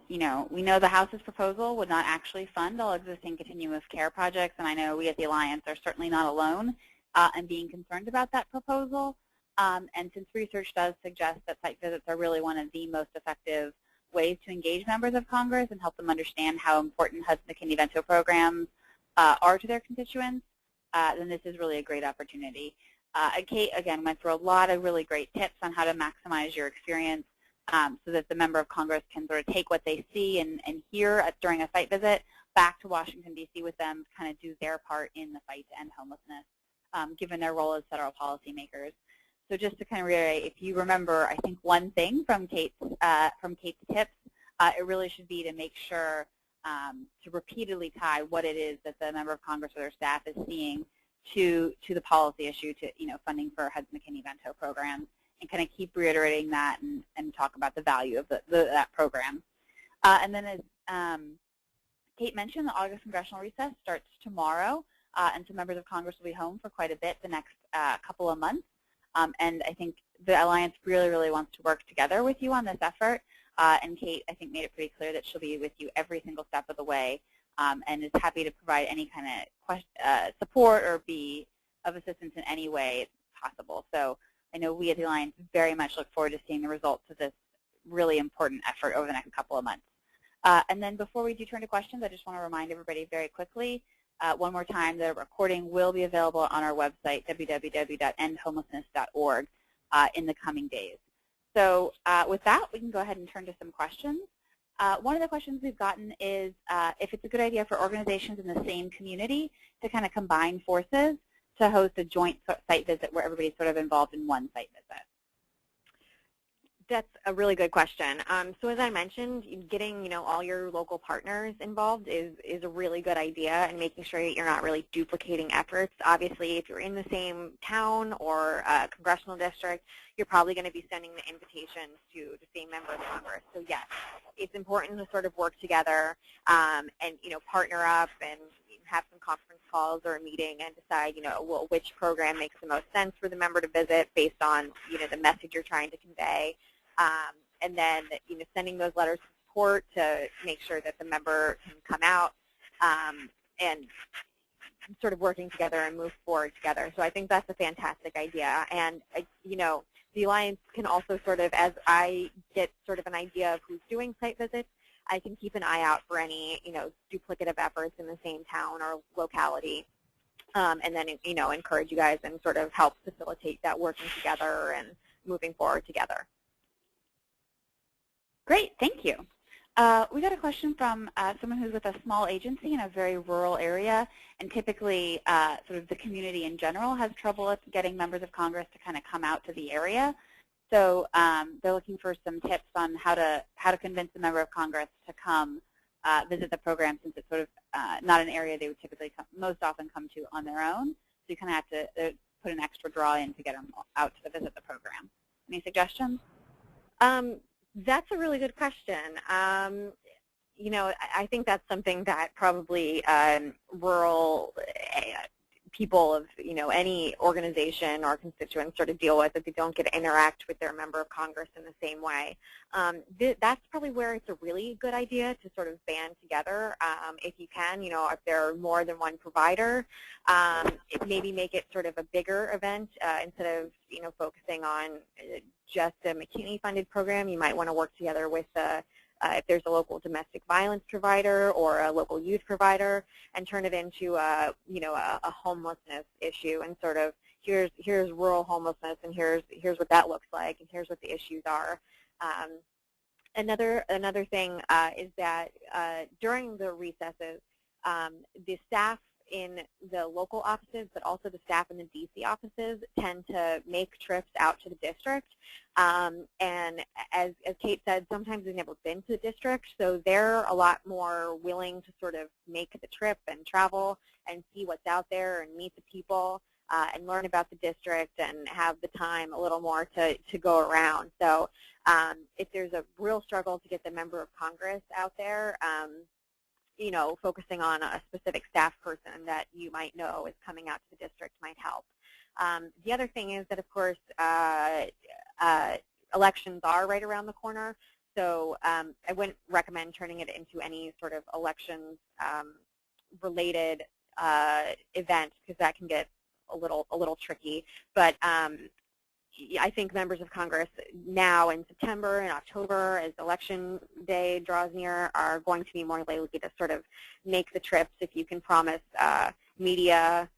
we know the House's proposal would not actually fund all existing continuum of care projects, and I know we at the Alliance are certainly not alone in being concerned about that proposal. And since research does suggest that site visits are really one of the most effective ways to engage members of Congress and help them understand how important HUD's McKinney-Vento programs are to their constituents, then this is really a great opportunity. Kate, again, went through a lot of really great tips on how to maximize your experience so that the member of Congress can sort of take what they see and hear during a site visit back to Washington, D.C. with them to kind of do their part in the fight to end homelessness, given their role as federal policymakers. So just to kind of reiterate, if you remember, I think one thing from Kate's tips, it really should be to make sure to repeatedly tie what it is that the member of Congress or their staff is seeing to the policy issue, to funding for HUD's McKinney-Vento programs, and kind of keep reiterating that and talk about the value of that program. And then as Kate mentioned, the August congressional recess starts tomorrow, and so members of Congress will be home for quite a bit the next couple of months. And I think the Alliance really, really wants to work together with you on this effort. And Kate, I think, made it pretty clear that she'll be with you every single step of the way and is happy to provide any kind of support or be of assistance in any way possible. So I know we at the Alliance very much look forward to seeing the results of this really important effort over the next couple of months. And then before we do turn to questions, I just want to remind everybody very quickly, one more time, the recording will be available on our website, www.endhomelessness.org, in the coming days. So with that, we can go ahead and turn to some questions. One of the questions we've gotten is if it's a good idea for organizations in the same community to kind of combine forces to host a joint site visit where everybody's sort of involved in one site visit. That's a really good question. So as I mentioned, getting all your local partners involved is a really good idea, and making sure that you're not really duplicating efforts. Obviously, if you're in the same town or congressional district, you're probably going to be sending the invitations to the same member of Congress. So yes, it's important to sort of work together and partner up and have some conference calls or a meeting and decide well, which program makes the most sense for the member to visit based on the message you're trying to convey. And then, sending those letters of support to make sure that the member can come out and sort of working together and move forward together. So I think that's a fantastic idea. And, the Alliance can also sort of, as I get sort of an idea of who's doing site visits, I can keep an eye out for any, duplicative efforts in the same town or locality. And then, encourage you guys and sort of help facilitate that working together and moving forward together. Great, thank you. We got a question from someone who's with a small agency in a very rural area, and typically sort of the community in general has trouble with getting members of Congress to kind of come out to the area. So they're looking for some tips on how to convince a member of Congress to come visit the program, since it's sort of not an area they would typically most often come to on their own. So you kind of have to put an extra draw in to get them out to visit the program. Any suggestions? That's a really good question. I think that's something that probably rural people of, any organization or constituents sort of deal with, if they don't get to interact with their member of Congress in the same way. That's probably where it's a really good idea to sort of band together. If you can, if there are more than one provider, maybe make it sort of a bigger event instead of, focusing on just a McKinney-funded program. You might want to work together with if there's a local domestic violence provider or a local youth provider, and turn it into a homelessness issue, and sort of here's rural homelessness, and here's what that looks like, and here's what the issues are. Another thing is that during the recesses, the staff in the local offices, but also the staff in the DC offices, tend to make trips out to the district. And as Kate said, sometimes they've never been to the district, so they're a lot more willing to sort of make the trip and travel and see what's out there and meet the people and learn about the district and have the time a little more to go around. So if there's a real struggle to get the member of Congress out there, focusing on a specific staff person that you might know is coming out to the district might help. The other thing is that, of course, elections are right around the corner, so I wouldn't recommend turning it into any sort of elections-related event, because that can get a little tricky. But I think members of Congress now in September and October, as election day draws near, are going to be more likely to sort of make the trips if you can promise media,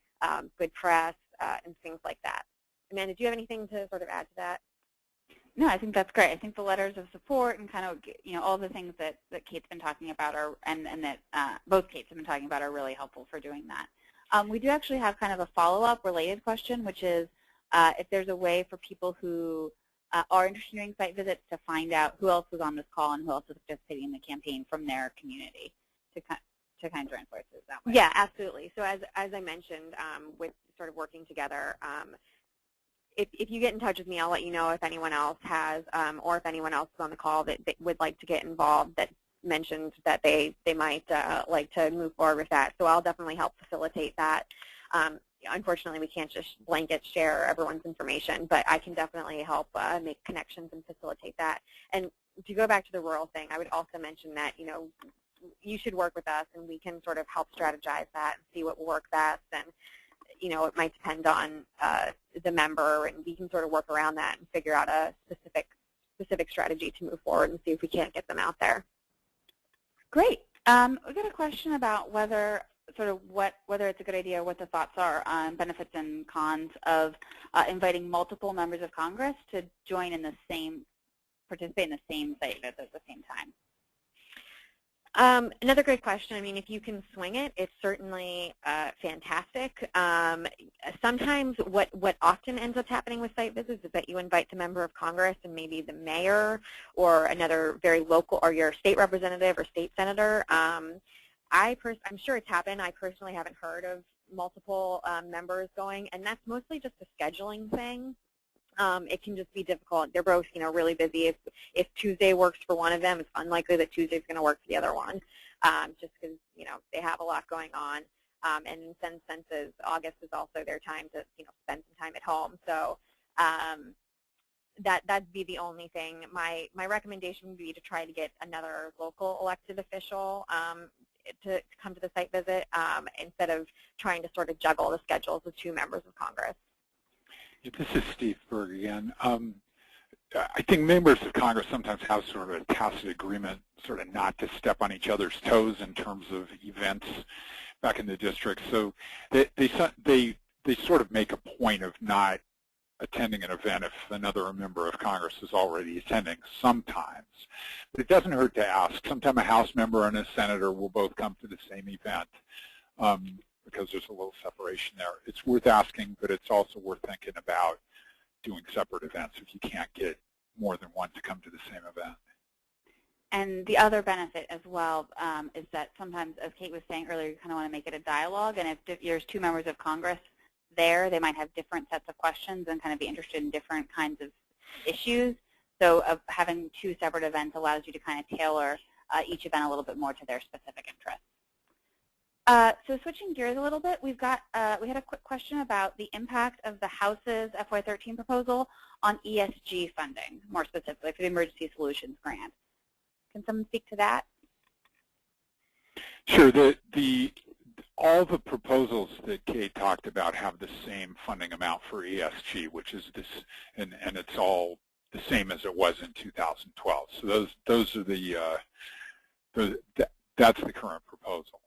good press, and things like that. Amanda, do you have anything to sort of add to that? No, I think that's great. I think the letters of support and kind of, all the things that Kate's been talking about and that both Kates have been talking about are really helpful for doing that. We do actually have kind of a follow-up related question, which is, if there's a way for people who are interested in doing site visits to find out who else was on this call and who else is participating in the campaign from their community to kind of join forces that way. Yeah, absolutely. So as I mentioned, with sort of working together, if you get in touch with me, I'll let you know if anyone else has, or if anyone else is on the call that would like to get involved, that mentioned that they might like to move forward with that. So I'll definitely help facilitate that. Unfortunately, we can't just blanket share everyone's information, but I can definitely help make connections and facilitate that. And to go back to the rural thing, I would also mention that, you should work with us, and we can sort of help strategize that and see what will work best. And it might depend on the member, and we can sort of work around that and figure out a specific strategy to move forward and see if we can't get them out there. Great. We got a question about whether it's a good idea, or what the thoughts are on benefits and cons of inviting multiple members of Congress to join in participate in the same site visit at the same time. Another great question. I mean, if you can swing it, it's certainly fantastic. Sometimes what often ends up happening with site visits is that you invite the member of Congress and maybe the mayor or another very local, or your state representative or state senator. I'm sure it's happened. I personally haven't heard of multiple members going, and that's mostly just a scheduling thing. It can just be difficult. They're both, really busy. If Tuesday works for one of them, it's unlikely that Tuesday is going to work for the other one, just because, they have a lot going on. And in some senses, August is also their time to, spend some time at home. So that'd be the only thing. My recommendation would be to try to get another local elected official to come to the site visit instead of trying to sort of juggle the schedules of two members of Congress. This is Steve Berg again. I think members of Congress sometimes have sort of a tacit agreement sort of not to step on each other's toes in terms of events back in the district. So they sort of make a point of not attending an event if another member of Congress is already attending sometimes. But it doesn't hurt to ask. Sometimes a House member and a senator will both come to the same event. Because there's a little separation there. It's worth asking, but it's also worth thinking about doing separate events if you can't get more than one to come to the same event. And the other benefit as well is that sometimes, as Kate was saying earlier, you kind of want to make it a dialogue, and if there's two members of Congress there, they might have different sets of questions and kind of be interested in different kinds of issues. So having two separate events allows you to kind of tailor each event a little bit more to their specific interests. So switching gears a little bit, we had a quick question about the impact of the House's FY13 proposal on ESG funding, more specifically for the Emergency Solutions Grant. Can someone speak to that? Sure. All the proposals that Kate talked about have the same funding amount for ESG, which is this, and it's all the same as it was in 2012. So those are that's the current proposal.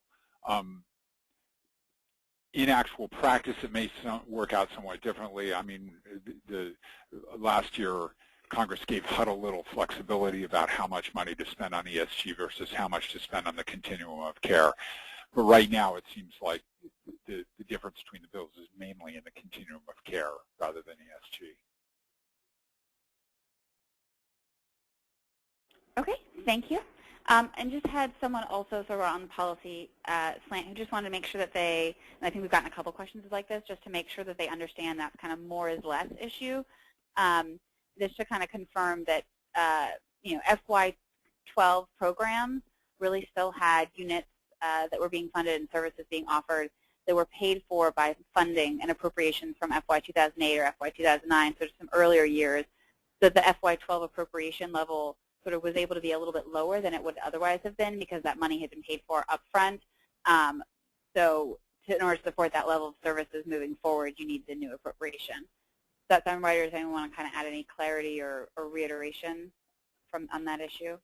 In actual practice, it may work out somewhat differently. I mean, last year, Congress gave HUD a little flexibility about how much money to spend on ESG versus how much to spend on the continuum of care. But right now, it seems like the difference between the bills is mainly in the continuum of care rather than ESG. Okay, thank you. And just had someone also sort of on the policy slant who just wanted to make sure that and I think we've gotten a couple questions like this, just to make sure that they understand that kind of more is less issue. Just to kind of confirm that, FY12 programs really still had units that were being funded and services being offered that were paid for by funding and appropriations from FY 2008 or FY 2009, so some earlier years, so the FY12 appropriation level sort of was able to be a little bit lower than it would otherwise have been because that money had been paid for up front. So in order to support that level of services moving forward, you need the new appropriation. Does that sound right, or does anyone want to kind of add any clarity or reiteration on that issue?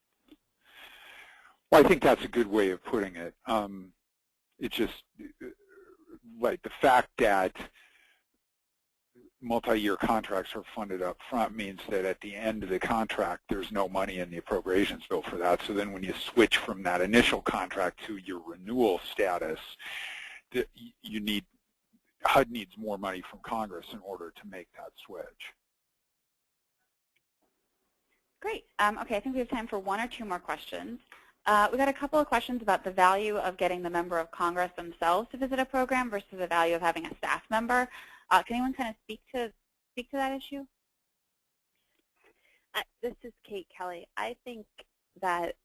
Well, I think that's a good way of putting it. It's just like the fact that multi-year contracts are funded up front means that at the end of the contract, there's no money in the appropriations bill for that. So then when you switch from that initial contract to your renewal status, HUD needs more money from Congress in order to make that switch. Great. Okay, I think we have time for one or two more questions. We got a couple of questions about the value of getting the member of Congress themselves to visit a program versus the value of having a staff member. Can anyone kind of speak to that issue? This is Kate Kelly. I think that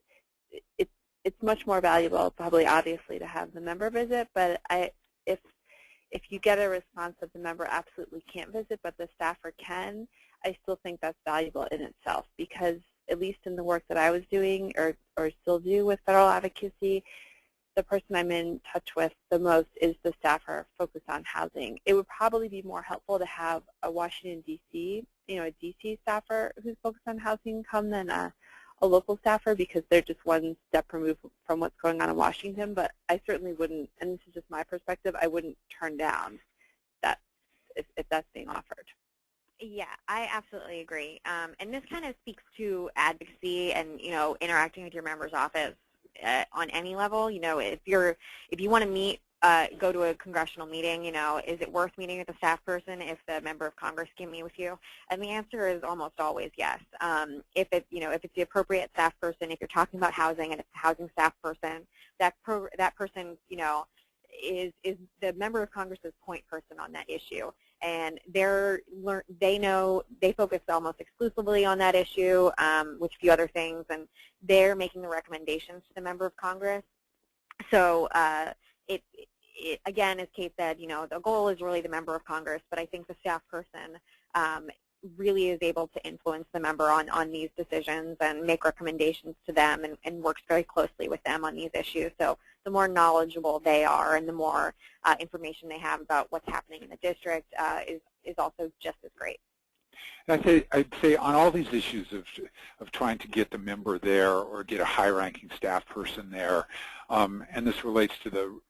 it's much more valuable, probably obviously, to have the member visit, but if you get a response that the member absolutely can't visit but the staffer can, I still think that's valuable in itself, because at least in the work that I was doing or still do with federal advocacy, the person I'm in touch with the most is the staffer focused on housing. It would probably be more helpful to have a Washington, D.C., a D.C. staffer who's focused on housing come than a local staffer, because they're just one step removed from what's going on in Washington. But I certainly wouldn't, and this is just my perspective, I wouldn't turn down that if that's being offered. Yeah, I absolutely agree. And this kind of speaks to advocacy and, interacting with your member's office on any level. If you want to meet, go to a congressional meeting, is it worth meeting with a staff person if the member of Congress can meet with you? And the answer is almost always yes. If it's the appropriate staff person, if you're talking about housing and it's a housing staff person, that person, is the member of Congress's point person on that issue. And they focus almost exclusively on that issue with a few other things, and they're making the recommendations to the member of Congress. So it again, as Kate said, the goal is really the member of Congress, but I think the staff person really is able to influence the member on these decisions and make recommendations to them and works very closely with them on these issues. So the more knowledgeable they are and the more information they have about what's happening in the district is also just as great. I'd say on all these issues of trying to get the member there or get a high-ranking staff person there, and this relates to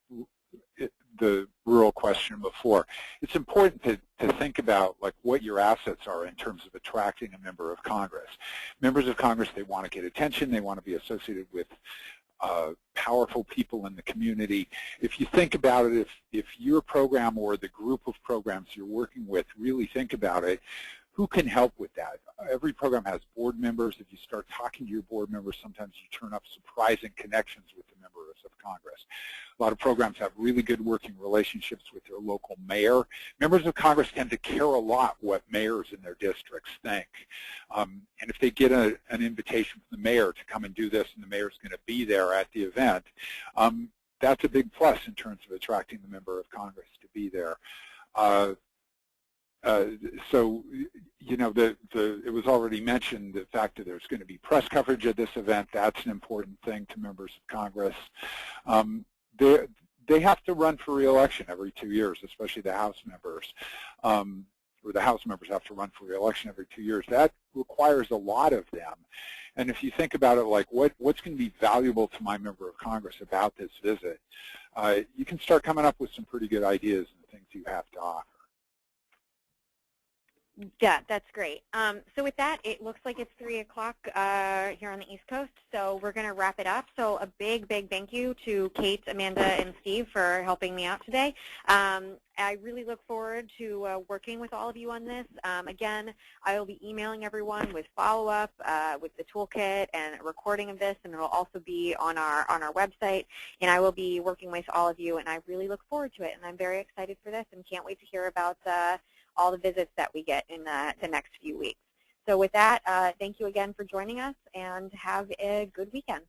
the rural question before, it's important to think about what your assets are in terms of attracting a member of Congress. Members of Congress, they want to get attention, they want to be associated with powerful people in the community. If you think about it, if your program or the group of programs you're working with really think about it, who can help with that? Every program has board members. If you start talking to your board members, sometimes you turn up surprising connections with the members of Congress. A lot of programs have really good working relationships with their local mayor. Members of Congress tend to care a lot what mayors in their districts think. And if they get an invitation from the mayor to come and do this, and the mayor's going to be there at the event, that's a big plus in terms of attracting the member of Congress to be there. So, it was already mentioned the fact that there's going to be press coverage of this event. That's an important thing to members of Congress. They have to run for re-election every 2 years, especially the House members. Or the House members have to run for re-election every 2 years. That requires a lot of them. And if you think about it what's going to be valuable to my member of Congress about this visit, you can start coming up with some pretty good ideas and things you have to offer. Yeah, that's great. So with that, it looks like it's 3 o'clock here on the East Coast, so we're going to wrap it up. So a big, big thank you to Kate, Amanda, and Steve for helping me out today. I really look forward to working with all of you on this. Again, I will be emailing everyone with follow-up, with the toolkit and a recording of this, and it will also be on our website. And I will be working with all of you, and I really look forward to it. And I'm very excited for this and can't wait to hear about all the visits that we get in the next few weeks. So with that, thank you again for joining us, and have a good weekend.